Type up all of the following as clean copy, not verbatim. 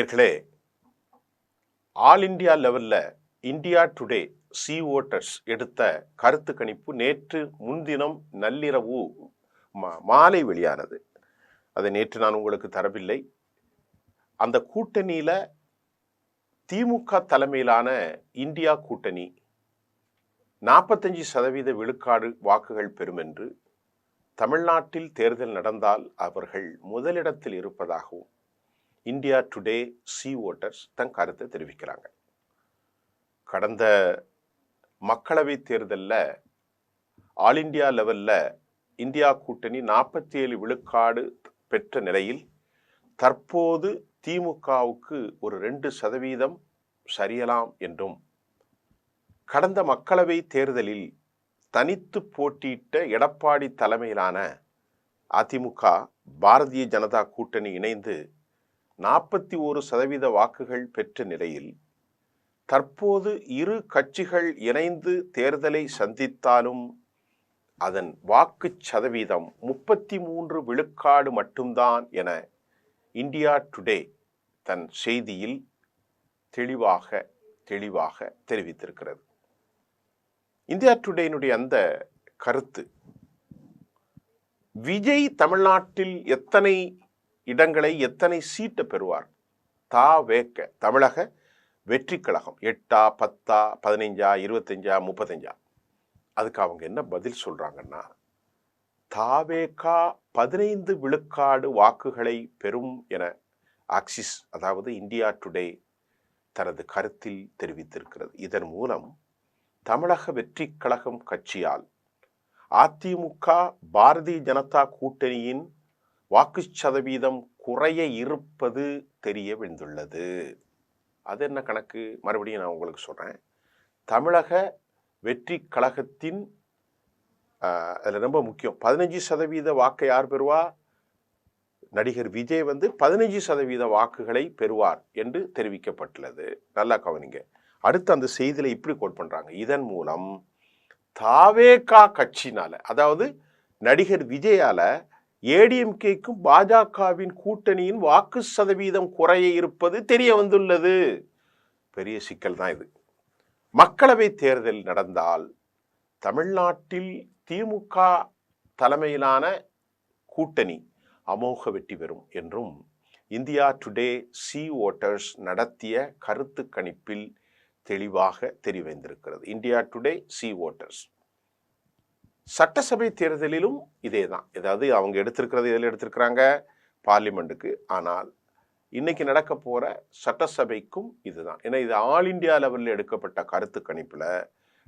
நேர்களே, all India லெவல்ல India today C voters எடுத்த கருத்து கணிப்பு நேற்று முன்தினம் நள்ளிரவு மாலை வெளியானது. அதை நேற்று நான் உங்களுக்கு தரவில்லை. அந்த கூட்டணியில திமுக தலைமையிலான இந்தியா கூட்டணி 45% விழுக்காடு வாக்குகள் பெறும் என்று, தமிழ்நாட்டில் தேர்தல் நடந்தால் அவர்கள் முதலிடத்தில் இருப்பதாகவும் இந்தியா டுடே சி ஓட்டர்ஸ் தன் கருத்தை தெரிவிக்கிறாங்க. கடந்த மக்களவை தேர்தலில் ஆல் இண்டியா லெவல்ல இந்தியா கூட்டணி 47 விழுக்காடு பெற்ற நிலையில் தற்போது திமுகவுக்கு ஒரு 2% சரியலாம் என்றும், கடந்த மக்களவை தேர்தலில் தனித்து போட்டியிட்ட எடப்பாடி தலைமையிலான அதிமுக பாரதிய ஜனதா கூட்டணி இணைந்து 41% வாக்குகள் பெற்ற நிலையில் தற்போது இரு கட்சிகள் இணைந்து தேர்தலை சந்தித்தாலும் அதன் வாக்கு சதவீதம் 33 விழுக்காடு மட்டும்தான் என இந்தியா டுடே தன் செய்தியில் தெளிவாக தெரிவித்திருக்கிறது. இந்தியா டுடேனுடைய அந்த கருத்து, விஜய் தமிழ்நாட்டில் எத்தனை இடங்களை எத்தனை சீட்டை பெறுவார்? தமிழக வெற்றி கழகம் 8, 10, 15, 25, 35. அதுக்கு அவங்க என்ன பதில் சொல்றாங்கன்னா, தாவேகா 15 விழுக்காடு வாக்குகளை பெறும் என ஆக்சிஸ், அதாவது இந்தியா டுடே தனது கருத்தில் தெரிவித்திருக்கிறது. இதன் மூலம் தமிழக வெற்றி கழகம் கட்சியால் அதிமுக பாரதிய ஜனதா கூட்டணியின் வாக்கு சதவீதம் குறைய இருப்பது தெரிய வந்துள்ளது. அது என்ன கணக்கு? மறுபடியும் நான் உங்களுக்கு சொல்றேன். தமிழக வெற்றி கழகத்தின் அதில் ரொம்ப முக்கியம், 15% வாக்கை யார் பெறுவா? நடிகர் விஜய் 15% வாக்குகளை பெறுவார் என்று தெரிவிக்கப்பட்டுள்ளது. நல்லா கவனிங்க. அடுத்து அந்த செய்தியில இப்படி கோட் பண்றாங்க, இதன் மூலம் தாவேகா கட்சினால, அதாவது நடிகர் விஜயால ஏடிஎம்கேக்கும் பாஜகவின் கூட்டணியின் வாக்கு சதவீதம் குறைய இருப்பது தெரிய வந்துள்ளது. பெரிய சிக்கல் தான் இது. மக்களவை தேர்தல் நடந்தால் தமிழ்நாட்டில் திமுக தலைமையிலான கூட்டணி அமோக வெற்றி பெறும் என்றும் இந்தியா டுடே சி ஓட்டர்ஸ் நடத்திய கருத்து கணிப்பில் தெளிவாக தெரிவித்திருக்கிறது. இந்தியா டுடே சி ஓட்டர்ஸ் சட்டசபை தேர்தலிலும் இதே தான். ஏதாவது அவங்க எடுத்திருக்கிறது இதில் எடுத்திருக்கிறாங்க பார்லிமெண்ட்டுக்கு, ஆனால் இன்னைக்கு நடக்க போற சட்டசபைக்கும் இதுதான். ஏன்னா இது ஆல் இண்டியா லெவலில் எடுக்கப்பட்ட கருத்து கணிப்புல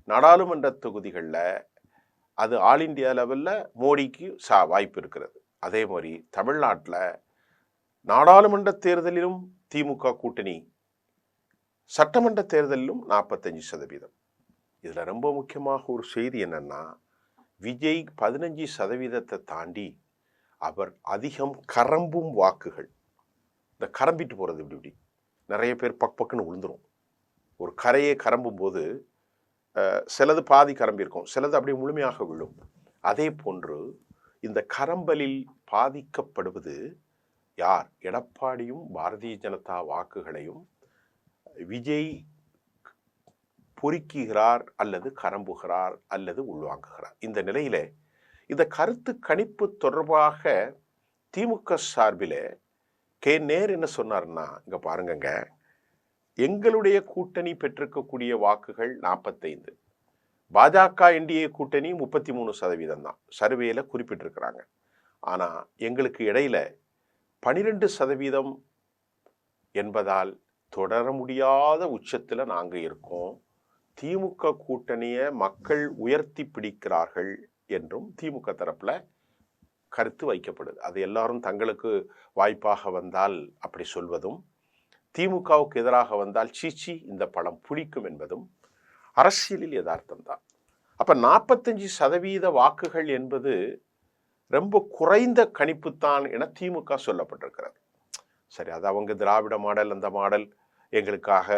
நாடாளுமன்ற தொகுதிகளில் அது ஆல் இண்டியா லெவலில் மோடிக்கு வாய்ப்பு இருக்கிறது. அதே மாதிரி தமிழ்நாட்டில் நாடாளுமன்ற தேர்தலிலும் திமுக கூட்டணி, சட்டமன்ற தேர்தலிலும் 45%. இதுல ரொம்ப முக்கியமாக ஒரு செய்தி என்னன்னா, விஜய் 15% தாண்டி அவர் அதிகம் கரம்பும் வாக்குகள், இந்த கரம்பிட்டு போறது இப்படி நிறைய பேர் பக்குன்னு விழுந்துரும். ஒரு கரையை கரம்பும் போது சிலது பாதி கரம்பி இருக்கும், சிலது அப்படியே முழுமையாக விழும். அதே போன்று இந்த கரம்பலில் பாதிக்கப்படுவது யார்? எடப்பாடியும் பாரதிய ஜனதா வாக்குகளையும் விஜய் பொறுக்குகிறார் அல்லது கரம்புகிறார் அல்லது உள்வாங்குகிறார். இந்த நிலையில இந்த கருத்து கணிப்பு தொடர்பாக திமுக சார்பில் நேரு என்ன சொன்னார்னா, இங்க பாருங்க, எங்களுடைய கூட்டணி பெற்றிருக்கக்கூடிய வாக்குகள் 45, பாஜக என்டிஏ கூட்டணி 33% தான் சர்வேல குறிப்பிட்டிருக்கிறாங்க. ஆனா எங்களுக்கு இடையில 12% என்பதால் தொடர முடியாத உச்சத்துல நாங்க இருக்கோம். திமுக கூட்டணியை மக்கள் உயர்த்தி பிடிக்கிறார்கள் என்றும் திமுக தரப்புல கருத்து வைக்கப்படுது. அது எல்லாரும் தங்களுக்கு வாய்ப்பாக வந்தால் அப்படி சொல்வதும், திமுகவுக்கு எதிராக வந்தால் சீச்சி இந்த படம் புளிக்கும் என்பதும் அரசியலில் யதார்த்தம் தான். அப்ப 45% வாக்குகள் என்பது ரொம்ப குறைந்த கணிப்புத்தான் என திமுக சொல்லப்பட்டிருக்கிறது. சரி, அது அவங்க திராவிட மாடல், அந்த மாடல், எங்களுக்காக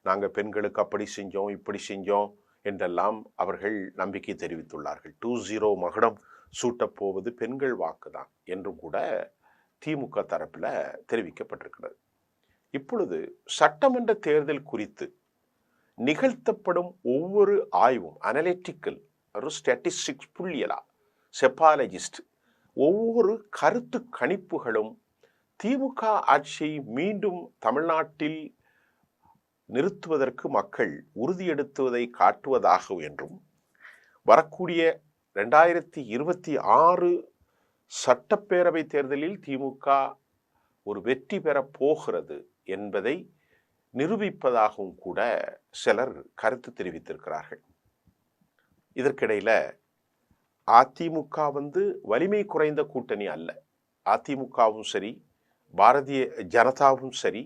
நாங்கள் பெண்களுக்கு அப்படி செஞ்சோம் இப்படி செஞ்சோம் என்றெல்லாம் அவர்கள் நம்பிக்கை தெரிவித்துள்ளார்கள். 2-0 மகுடம் சூட்டப் போவது பெண்கள் வாக்கு தான் என்றும் கூட திமுக தரப்பில் தெரிவிக்கப்பட்டிருக்கிறது. இப்பொழுது சட்டமன்ற தேர்தல் குறித்து நிகழ்த்தப்படும் ஒவ்வொரு ஆய்வும் அனலிட்டிக்கல், ஒரு ஸ்டாட்டிஸ்டிக்ஸ், புள்ளியலா, செப்பாலஜிஸ்ட், ஒவ்வொரு கருத்து கணிப்புகளும் திமுக ஆட்சியை மீண்டும் தமிழ்நாட்டில் நிறுத்துவதற்கு மக்கள் உறுதியெடுத்துவதை காட்டுவதாக என்றும், வரக்கூடிய 2026 சட்டப்பேரவை தேர்தலில் திமுக ஒரு வெற்றி பெறப் போகிறது என்பதை நிரூபிப்பதாகவும் கூட சிலர் கருத்து தெரிவித்திருக்கிறார்கள். இதற்கிடையில அதிமுக வலிமை குறைந்த கூட்டணி அல்ல. அதிமுகவும் சரி, பாரதிய ஜனதாவும் சரி,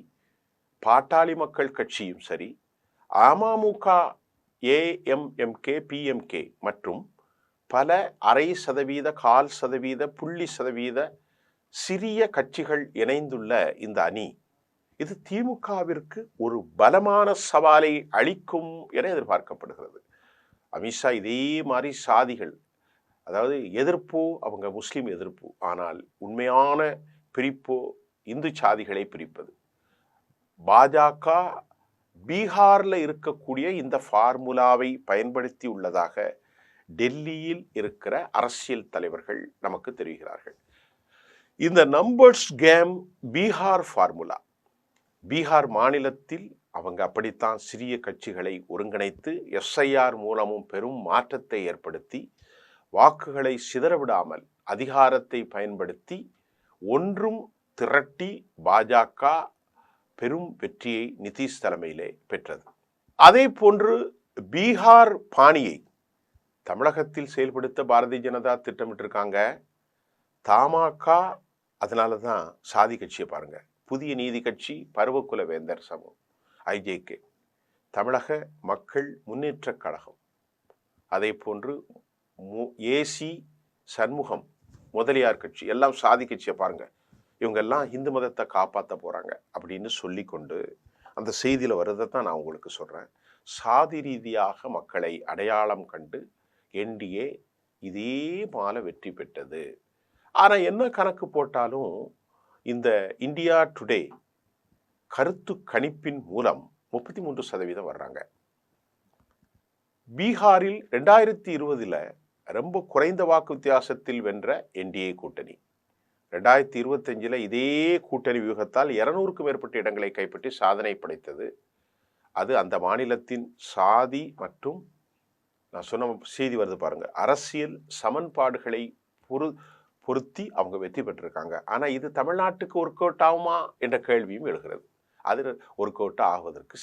பாட்டாளி மக்கள் கட்சியும் சரி, அமமுக, ஏஎம்எம்கே, பிஎம்கே மற்றும் பல 0.5%, 0.25%, 0.5% சிறிய கட்சிகள் இணைந்துள்ள இந்த அணி இது திமுகவிற்கு ஒரு பலமான சவாலை அளிக்கும் என எதிர்பார்க்கப்படுகிறது. அமித்ஷா இதே மாதிரி சாதிகள், அதாவது எதிர்ப்போ அவங்க முஸ்லிம் எதிர்ப்பு, ஆனால் உண்மையான பிரிப்போ இந்து சாதிகளை பிரிப்பது. பாஜக பீகார்ல இருக்கக்கூடிய இந்த ஃபார்முலாவை பயன்படுத்தி உள்ளதாக டெல்லியில் இருக்கிற அரசியல் தலைவர்கள் நமக்கு தெரிவிக்கிறார்கள். இந்த numbers game Bihar formula, Bihar மாநிலத்தில் அவங்க அப்படித்தான் சிறிய கட்சிகளை ஒருங்கிணைத்து எஸ்ஐஆர் மூலமும் பெரும் மாற்றத்தை ஏற்படுத்தி வாக்குகளை சிதறவிடாமல் அதிகாரத்தை பயன்படுத்தி ஒன்றும் திரட்டி பாஜக பெரும் வெற்றியை நிதிஷ் தலைமையிலே பெற்றது. அதே போன்று பீகார் பாணியை தமிழகத்தில் செயல்படுத்த பாரதிய ஜனதா திட்டமிட்டிருக்காங்க. தமாக அதனால தான் சாதி கட்சியை பாருங்க, புதிய நீதி கட்சி, பருவக்குல வேந்தர் சமூகம், ஐஜேகே, தமிழக மக்கள் முன்னேற்ற கழகம், அதே போன்று ஏசி சண்முகம் முதலியார் கட்சி, எல்லாம் சாதி கட்சியை பாருங்க. இவங்கெல்லாம் இந்து மதத்தை காப்பாற்ற போறாங்க அப்படின்னு சொல்லி கொண்டு அந்த செய்தியில் வருவதைத்தான் நான் உங்களுக்கு சொல்றேன். சாதி ரீதியாக மக்களை அடையாளம் கண்டு என்டிஏ இதே மால வெற்றி பெற்றது. ஆனால் என்ன கணக்கு போட்டாலும் இந்த இந்தியா டுடே கருத்து கணிப்பின் மூலம் 33% வர்றாங்க. பீகாரில் 2020 ரொம்ப குறைந்த வாக்கு வித்தியாசத்தில் வென்ற என்டிஏ கூட்டணி 2025 இதே கூட்டணி வியூகத்தால் 200க்கும் மேற்பட்ட இடங்களை கைப்பற்றி சாதனை படைத்தது. அது அந்த மாநிலத்தின் சாதி மற்றும் நான் சொன்ன செய்தி வருது பாருங்க, அரசியல் சமன்பாடுகளை பொருத்தி அவங்க வெற்றி பெற்றிருக்காங்க. ஆனால் இது தமிழ்நாட்டுக்கு ஒர்க் அவுட் ஆகுமா என்ற கேள்வியும் எழுகிறது. அது ஒர்க் அவுட் ஆகுவதற்கு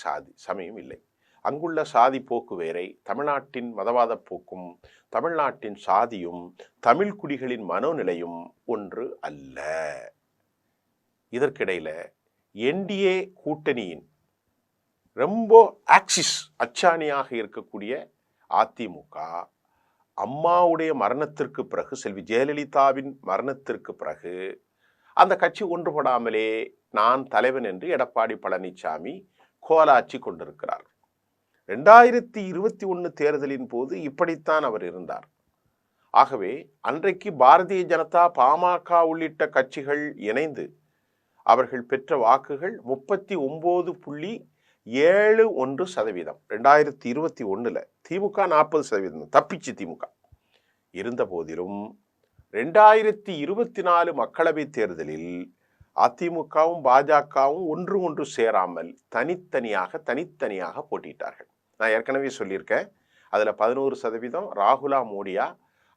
சமயம் இல்லை. அங்குள்ள சாதி போக்கு வேறை, தமிழ்நாட்டின் மதவாத போக்கும் தமிழ்நாட்டின் சாதியும் தமிழ் குடிகளின் மனோநிலையும் ஒன்று அல்ல. இதற்கிடையில என்டிஏ கூட்டணியின் ரொம்ப ஆக்சிஸ் அச்சாணியாக இருக்கக்கூடிய அதிமுக அம்மாவுடைய மரணத்திற்கு பிறகு, செல்வி ஜெயலலிதாவின் மரணத்திற்கு பிறகு அந்த கட்சி ஒன்றுபடாமலே நான் தலைவன் என்று எடப்பாடி பழனிசாமி கோலாச்சி கொண்டிருக்கிறார். 2021 தேர்தலின் போது இப்படித்தான் அவர் இருந்தார். ஆகவே அன்றைக்கு பாரதிய ஜனதா, பாமக உள்ளிட்ட கட்சிகள் இணைந்து அவர்கள் பெற்ற வாக்குகள் 39.71%. 2021 திமுக 40% தப்பிச்சு திமுக இருந்த போதிலும் 2024 மக்களவை தேர்தலில் அதிமுகவும் பாஜகவும் ஒன்று சேராமல் தனித்தனியாக போட்டியிட்டார்கள். நான் ஏற்கனவே சொல்லியிருக்கேன், அதில் 11% ராகுலா மோடியா.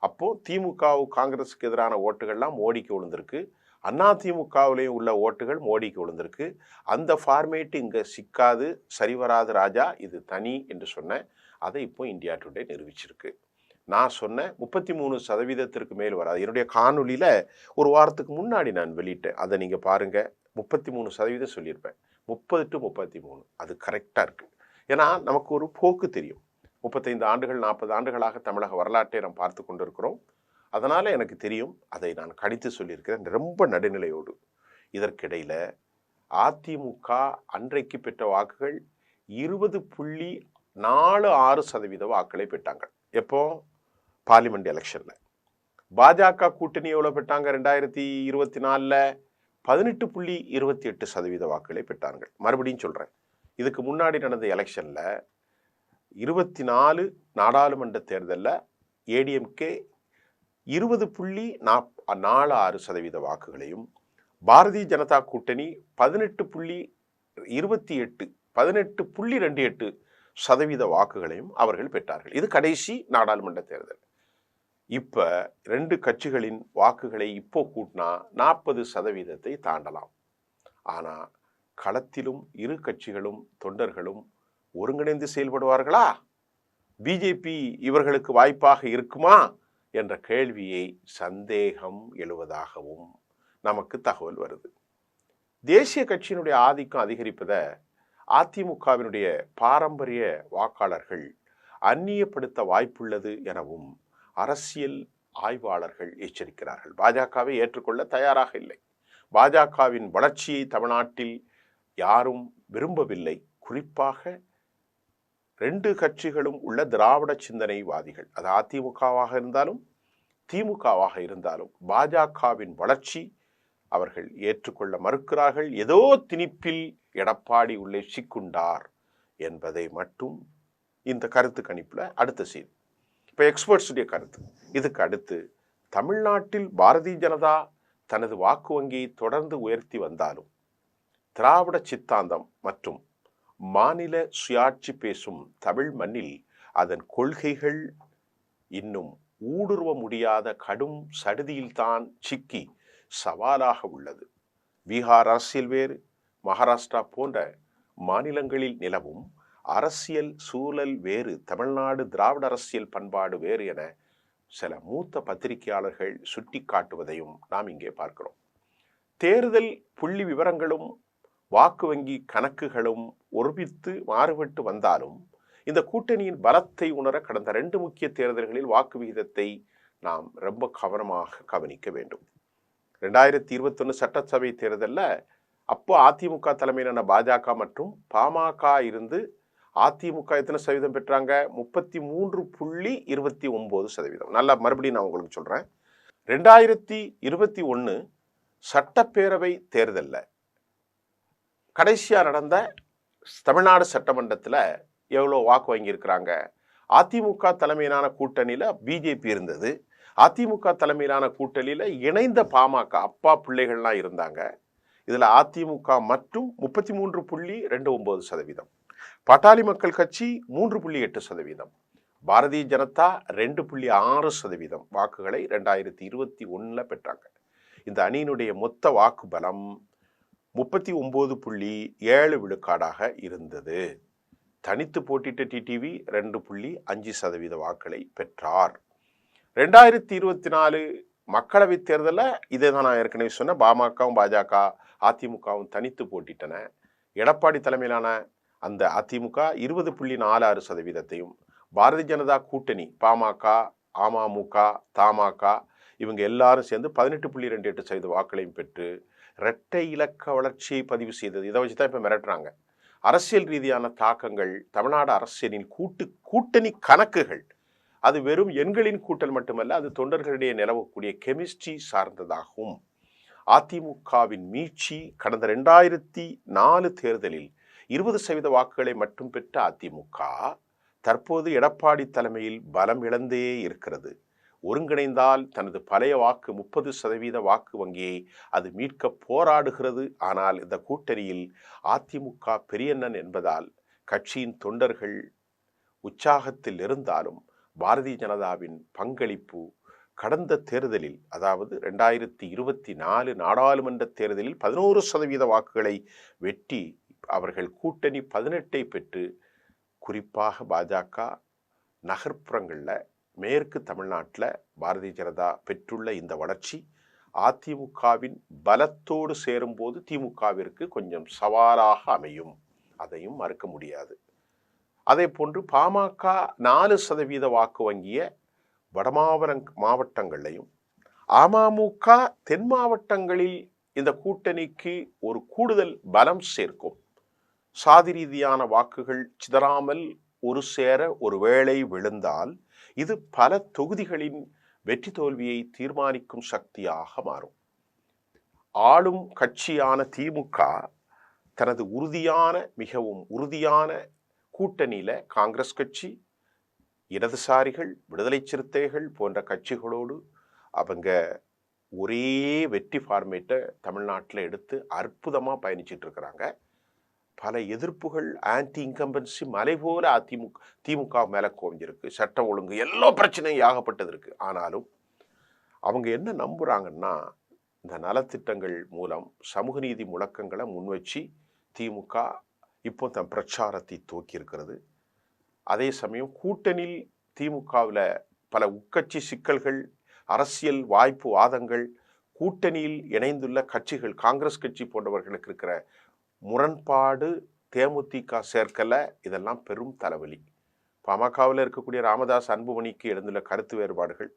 அப்போ திமுக காங்கிரஸுக்கு எதிரான ஓட்டுகள்லாம் மோடிக்கு விழுந்திருக்கு, அதிமுகவிலையும் உள்ள ஓட்டுகள் மோடிக்கு விழுந்திருக்கு. அந்த ஃபார்மேட் இங்கே சிக்காது, சரிவராது ராஜா, இது தனி என்று சொன்ன அதை இப்போ இந்தியா டுடே நிரூபிச்சிருக்கு. நான் சொன்ன 33% மேல் வராது. என்னுடைய காணொலியில் ஒரு வாரத்துக்கு முன்னாடி நான் வெளியிட்டேன், அதை நீங்கள் பாருங்கள். 33% சொல்லியிருப்பேன், 30 to 33 அது கரெக்டாக இருக்குது. ஏன்னா நமக்கு ஒரு போக்கு தெரியும். 35 ஆண்டுகள் 40 ஆண்டுகளாக தமிழக வரலாற்றை நாம் பார்த்து கொண்டிருக்கிறோம். அதனால் எனக்கு தெரியும், அதை நான் கணித்து சொல்லியிருக்கிறேன் ரொம்ப நடுநிலையோடு. இதற்கிடையில் அதிமுக அன்றைக்கு பெற்ற வாக்குகள் 20.46% வாக்குகளை பெற்றாங்க. எப்போ? பார்லிமெண்ட் எலெக்ஷனில். பாஜக கூட்டணி எவ்வளோ பெற்றாங்க? 2024 18.28% வாக்குகளை பெற்றார்கள். மறுபடியும் சொல்றேன், இதுக்கு முன்னாடி நடந்த எலெக்ஷன்ல 24 நாடாளுமன்ற தேர்தலில் ஏடிஎம்கே 20.46% வாக்குகளையும், பாரதிய ஜனதா கூட்டணி 18.28% வாக்குகளையும் அவர்கள் பெற்றார்கள். இது கடைசி நாடாளுமன்ற தேர்தல். இப்ப 2 கட்சிகளின் வாக்குகளை இப்போ கூட்டினா 40% தாண்டலாம். ஆனா களத்திலும் இரு கட்சிகளும் தொண்டர்களும் ஒருங்கிணைந்து செயல்படுவார்களா? பிஜேபி இவர்களுக்கு வாய்ப்பாக இருக்குமா என்ற கேள்வியை சந்தேகம் எழுவதாகவும் நமக்கு தகவல் வருது. தேசிய கட்சியினுடைய ஆதிக்கம் அதிகரிப்பதை அதிமுகவினுடைய பாரம்பரிய வாக்காளர்கள் அந்நியப்படுத்த வாய்ப்புள்ளது எனவும் அரசியல் ஆய்வாளர்கள் எச்சரிக்கிறார்கள். பாஜகவை ஏற்றுக்கொள்ள தயாராக இல்லை. பாஜகவின் வளர்ச்சியை தமிழ்நாட்டில் யாரும் விரும்பவில்லை. குறிப்பாக 2 கட்சிகளும் உள்ள திராவிட சிந்தனைவாதிகள், அது அதிமுகவாக இருந்தாலும் திமுகவாக இருந்தாலும் பாஜகவின் வளர்ச்சி அவர்கள் ஏற்றுக்கொள்ள மறுக்கிறார்கள். ஏதோ திணிப்பில் எடப்பாடி உள்ளே சிக்குண்டார் என்பதை மட்டும் இந்த கருத்து கணிப்புல அடுத்த செய்தி. இப்ப எக்ஸ்பர்ட்ஸுடைய கருத்து. இதுக்கு அடுத்து தமிழ்நாட்டில் பாரதிய ஜனதா தனது வாக்கு வங்கியை தொடர்ந்து உயர்த்தி வந்தாலும் திராவிட சித்தாந்தம் மற்றும் மாநில சுயாட்சி பேசும் தமிழ் மண்ணில் அதன் கொள்கைகள் இன்னும் ஊடுருவ முடியாத கடும் சடுதியில்தான் சிக்கி சவாலாக உள்ளது. பீகார் அரசியல் வேறு, மகாராஷ்டிரா போன்ற மாநிலங்களில் நிலவும் அரசியல் சூழல் வேறு, தமிழ்நாடு திராவிட அரசியல் பண்பாடு வேறு என சில மூத்த பத்திரிகையாளர்கள் சுட்டி காட்டுவதையும் நாம் இங்கே பார்க்கிறோம். தேர்தல் புள்ளி விவரங்களும் வாக்கு வங்கி கணக்குகளும் ஒருமித்து மாறுபட்டு வந்தாலும் இந்த கூட்டணியின் பலத்தை உணர கடந்த 2 முக்கிய தேர்தல்களில் வாக்கு விகிதத்தை நாம் ரொம்ப கவனமாக கவனிக்க வேண்டும். 2021 சட்டசபை தேர்தலில் அப்போ அதிமுக தலைமையிலான பாஜக மற்றும் பாமக இருந்து அதிமுக எத்தனை சதவீதம் பெற்றாங்க? 33.29%. நல்லா மறுபடியும் நான் உங்களுக்கு சொல்றேன். 2021 சட்டப்பேரவை தேர்தலில் கடைசியா நடந்த தமிழ்நாடு சட்டமன்றத்தில் எவ்வளோ வாக்கு வாங்கியிருக்கிறாங்க? அதிமுக தலைமையிலான கூட்டணியில பிஜேபி இருந்தது. அதிமுக தலைமையிலான கூட்டணியில இணைந்த பாமக அப்பா பிள்ளைகள்லாம் இருந்தாங்க. இதுல அதிமுக மற்றும் 33.29%, பாட்டாளி மக்கள் கட்சி 3.8%, பாரதிய ஜனதா 2.6% வாக்குகளை 2021 பெற்றாங்க. இந்த அணியினுடைய மொத்த வாக்கு பலம் 39.7% இருந்தது. தனித்து போட்டிட்ட டிடிவி 2.5% வாக்குகளை பெற்றார். 2024 மக்களவைத் தேர்தலில் இதே தான் நான் ஏற்கனவே சொன்ன, பாமகவும் பாஜக அதிமுகவும் தனித்து போட்டிட்டன. எடப்பாடி தலைமையிலான அந்த அதிமுக 20.46%, பாரதிய ஜனதா கூட்டணி பாமக, அமமுக, தமாக இவங்க எல்லாரும் சேர்ந்து 18.28% வாக்குகளையும் பெற்று இரட்டை இலக்க வளர்ச்சியை பதிவு செய்தது. இதை வச்சு தான் இப்போ மிரட்டுறாங்க. அரசியல் ரீதியான தாக்கங்கள், தமிழ்நாடு அரசியலின் கூட்டணி கணக்குகள் அது வெறும் எண்களின் கூட்டல் மட்டுமல்ல, அது தொண்டர்களிடையே நிலவக்கூடிய கெமிஸ்ட்ரி சார்ந்ததாகும். அதிமுகவின் மீட்சி கடந்த 2004 தேர்தலில் 20% வாக்குகளை மட்டும் பெற்ற அதிமுக தற்போது எடப்பாடி தலைமையில் பலம் இழந்தே இருக்கிறது. ஒருங்கிணைந்தால் தனது பழைய வாக்கு 30% வாக்கு வங்கியை அது மீட்க போராடுகிறது. ஆனால் இந்த கூட்டணியில் அதிமுக பெரியண்ணன் என்பதால் கட்சியின் தொண்டர்கள் உற்சாகத்தில் இருந்தாலும் பாரதிய ஜனதாவின் பங்களிப்பு கடந்த தேர்தலில், அதாவது 2024 நாடாளுமன்ற தேர்தலில் 11% வாக்குகளை வெற்றி அவர்கள் கூட்டணி 18 பெற்று, குறிப்பாக பாஜக நகர்ப்புறங்களில் மேற்கு தமிழ்நாட்டில் பாரதிய ஜனதா பெற்றுள்ள இந்த வளர்ச்சி அதிமுகவின் பலத்தோடு சேரும்போது திமுகவிற்கு கொஞ்சம் சவாலாக அமையும். அதையும் மறுக்க முடியாது. அதே போன்று பாமக 4% வாக்கு வங்கிய மாவட்டங்களையும் அமமுக தென் மாவட்டங்களில் இந்த கூட்டணிக்கு ஒரு கூடுதல் பலம் சேர்க்கும். சாதி ரீதியான வாக்குகள் சிதறாமல் ஒரு சேர ஒரு வேளை விழுந்தால் இது பல தொகுதிகளின் வெற்றி தோல்வியை தீர்மானிக்கும் சக்தியாக மாறும். ஆளும் கட்சியான திமுக தனது மிகவும் உறுதியான கூட்டணியில காங்கிரஸ் கட்சி, இடதுசாரிகள், விடுதலை சிறுத்தைகள் போன்ற கட்சிகளோடு அவங்க ஒரே வெற்றி ஃபார்மேட்டை தமிழ்நாட்டில் எடுத்து அற்புதமாக பயணிச்சுட்டு இருக்கிறாங்க. பல எதிர்ப்புகள், ஆன்டி இன்கம்பன்சி மலை போல திமுக மேலே குவிஞ்சிருக்கு. சட்டம் ஒழுங்கு எல்லா பிரச்சனையும் ஏகப்பட்டது இருக்கு. ஆனாலும் அவங்க என்ன நம்புறாங்கன்னா, இந்த நலத்திட்டங்கள் மூலம் சமூக நீதி முழக்கங்களை முன்வச்சு திமுக இப்போ தன் பிரச்சாரத்தை துவக்கி இருக்கிறது. அதே சமயம் கூட்டணியில் திமுகவில் பல உட்கட்சி சிக்கல்கள், அரசியல் வாய்ப்பு வாதங்கள், கூட்டணியில் இணைந்துள்ள கட்சிகள், காங்கிரஸ் கட்சி போன்றவர்களுக்கு இருக்கிற முரண்பாடு, தேமுதிக சேர்க்கல, இதெல்லாம் பெரும் தலைவலி. பாமகவில் இருக்கக்கூடிய ராமதாஸ் அன்புமணிக்கு எழுந்துள்ள கருத்து வேறுபாடுகள்,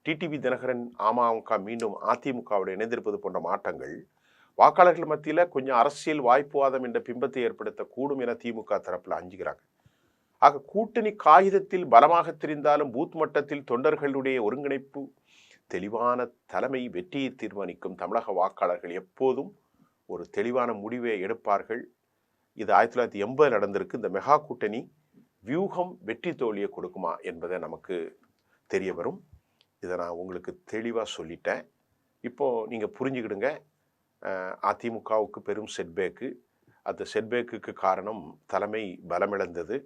டிடிவி தினகரன் அமமுக மீண்டும் அதிமுகவோடு இணைந்திருப்பது போன்ற மாற்றங்கள் வாக்காளர்கள் மத்தியில் கொஞ்சம் அரசியல் வாய்ப்புவாதம் என்ற பிம்பத்தை ஏற்படுத்தக்கூடும் என திமுக தரப்பில் அஞ்சுகிறாங்க. ஆக கூட்டணி காகிதத்தில் பலமாக தெரிந்தாலும் பூத் மட்டத்தில் தொண்டர்களுடைய ஒருங்கிணைப்பு, தெளிவான தலைமை வெற்றியை தீர்மானிக்கும். தமிழக வாக்காளர்கள் எப்போதும் ஒரு தெளிவான முடிவை எடுப்பார்கள். இது 1980 நடந்திருக்கு. இந்த மெகா கூட்டணி வியூகம் வெற்றி தோல்வியை கொடுக்குமா என்பதை நமக்கு தெரிய வரும். இதை நான் உங்களுக்கு தெளிவாக சொல்லிட்டேன். இப்போது நீங்கள் புரிஞ்சுக்கிடுங்க. அதிமுகவுக்கு பெரும் செட்பேக்கு. அந்த செட்பேக்கு காரணம் தலைமை பலமிழந்தது,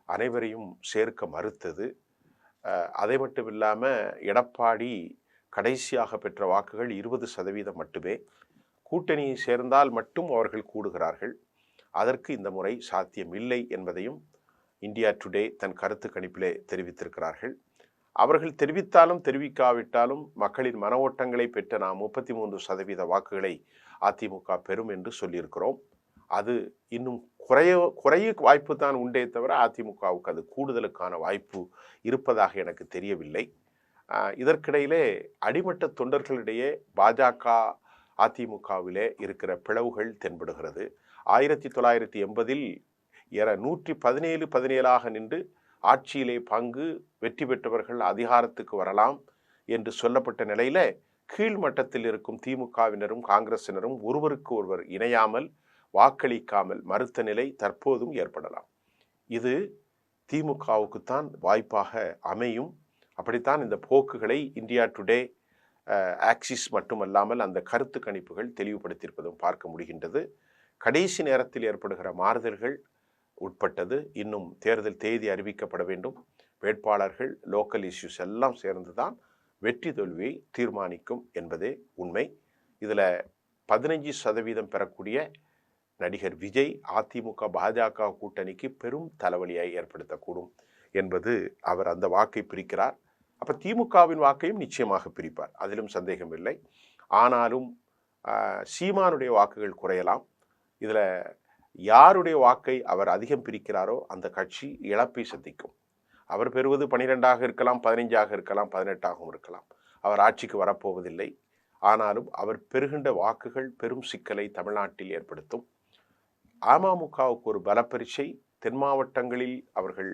அனைவரையும் சேர்க்க மறுத்தது. அதை மட்டும் இல்லாமல் எடப்பாடி கடைசியாக பெற்ற வாக்குகள் 20% மட்டுமே. கூட்டணியை சேர்ந்தால் மட்டும் அவர்கள் கூடுகிறார்கள். அதற்கு இந்த முறை சாத்தியமில்லை என்பதையும் இந்தியா டுடே தன் கருத்து கணிப்பிலே தெரிவித்திருக்கிறார்கள். அவர்கள் தெரிவித்தாலும் தெரிவிக்காவிட்டாலும் மக்களின் மன ஓட்டங்களை பெற்ற நாம் 33% வாக்குகளை அதிமுக பெறும் என்று சொல்லியிருக்கிறோம். அது இன்னும் குறைய வாய்ப்பு தான் உண்டே தவிர அதிமுகவுக்கு அது கூடுதலுக்கான வாய்ப்பு இருப்பதாக எனக்கு தெரியவில்லை. இதற்கிடையிலே அடிமட்ட தொண்டர்களிடையே பாஜக அதிமுகவிலே இருக்கிற பிளவுகள் தென்படுகிறது. 1980 117 நின்று ஆட்சியிலே பங்கு வெற்றி பெற்றவர்கள் அதிகாரத்துக்கு வரலாம் என்று சொல்லப்பட்ட நிலையில கீழ்மட்டத்தில் இருக்கும் திமுகவினரும் காங்கிரசினரும் ஒருவருக்கு ஒருவர் இணையாமல் வாக்களிக்காமல் மறுத்த நிலை தற்போதும் ஏற்படலாம். இது திமுகவுக்குத்தான் வாய்ப்பாக அமையும். அப்படித்தான் இந்த போக்குகளை இந்தியா டுடே, ஆக்சிஸ் மட்டுமல்லாமல் அந்த கருத்து கணிப்புகள் தெளிவுபடுத்தியிருப்பதும் பார்க்க முடிகின்றது. கடைசி நேரத்தில் ஏற்படுகிற மாறுதல்கள் உட்பட்டது. இன்னும் தேர்தல் தேதி அறிவிக்கப்பட வேண்டும். வேட்பாளர்கள், லோக்கல் இஷ்யூஸ் எல்லாம் சேர்ந்துதான் வெற்றி தோல்வியை தீர்மானிக்கும் என்பதே உண்மை. இதில் 15% பெறக்கூடிய நடிகர் விஜய் அதிமுக பாஜக கூட்டணிக்கு பெரும் தலைவலியை ஏற்படுத்தக்கூடும் என்பது அவர் அந்த வாக்கை பிரிக்கிறார். அப்போ திமுகவின் வாக்கையும் நிச்சயமாக பிரிப்பார், அதிலும் சந்தேகம் இல்லை. ஆனாலும் சீமானுடைய வாக்குகள் குறையலாம். இதில் யாருடைய வாக்கை அவர் அதிகம் பிரிக்கிறாரோ அந்த கட்சி இழப்பை சந்திக்கும். அவர் பெறுவது 12ஆக இருக்கலாம், 15ஆக இருக்கலாம், 18ஆகவும் இருக்கலாம். அவர் ஆட்சிக்கு வரப்போவதில்லை. ஆனாலும் அவர் பெறுகின்ற வாக்குகள் பெரும் சிக்கலை தமிழ்நாட்டில் ஏற்படுத்தும். அமமுகவுக்கு ஒரு பலப்பரிசை. தென் மாவட்டங்களில் அவர்கள்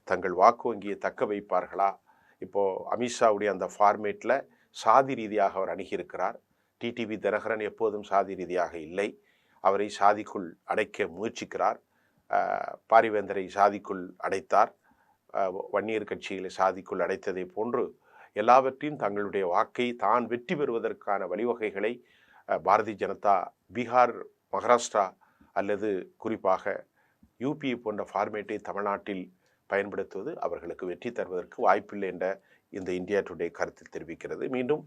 தங்கள் வாக்கு வங்கியை தக்க வைப்பார்களா? இப்போது அமித்ஷாவுடைய அந்த ஃபார்மேட்டில் சாதி ரீதியாக அவர் அணுகியிருக்கிறார். டிடிவி தினகரன் எப்போதும் சாதி ரீதியாக இல்லை. அவரை சாதிக்குள் அடைக்க முயற்சிக்கிறார். பாரிவேந்தரை சாதிக்குள் அடைத்தார். வன்னியர் கட்சிகளை சாதிக்குள் அடைத்ததை போன்று எல்லாவற்றையும் தங்களுடைய வாக்கை தான் வெற்றி பெறுவதற்கான வழிவகைகளை பாரதிய ஜனதா பீகார், மகாராஷ்டிரா அல்லது குறிப்பாக யூபி போன்ற ஃபார்மேட்டை தமிழ்நாட்டில் பயன்படுத்துவது அவர்களுக்கு வெற்றி தருவதற்கு வாய்ப்பில்லை என்ற இந்த இந்தியா டுடே கருத்தில் தெரிவிக்கிறது. மீண்டும்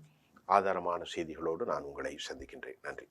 ஆதாரமான செய்திகளோடு நான் உங்களை சந்திக்கின்றேன். நன்றி.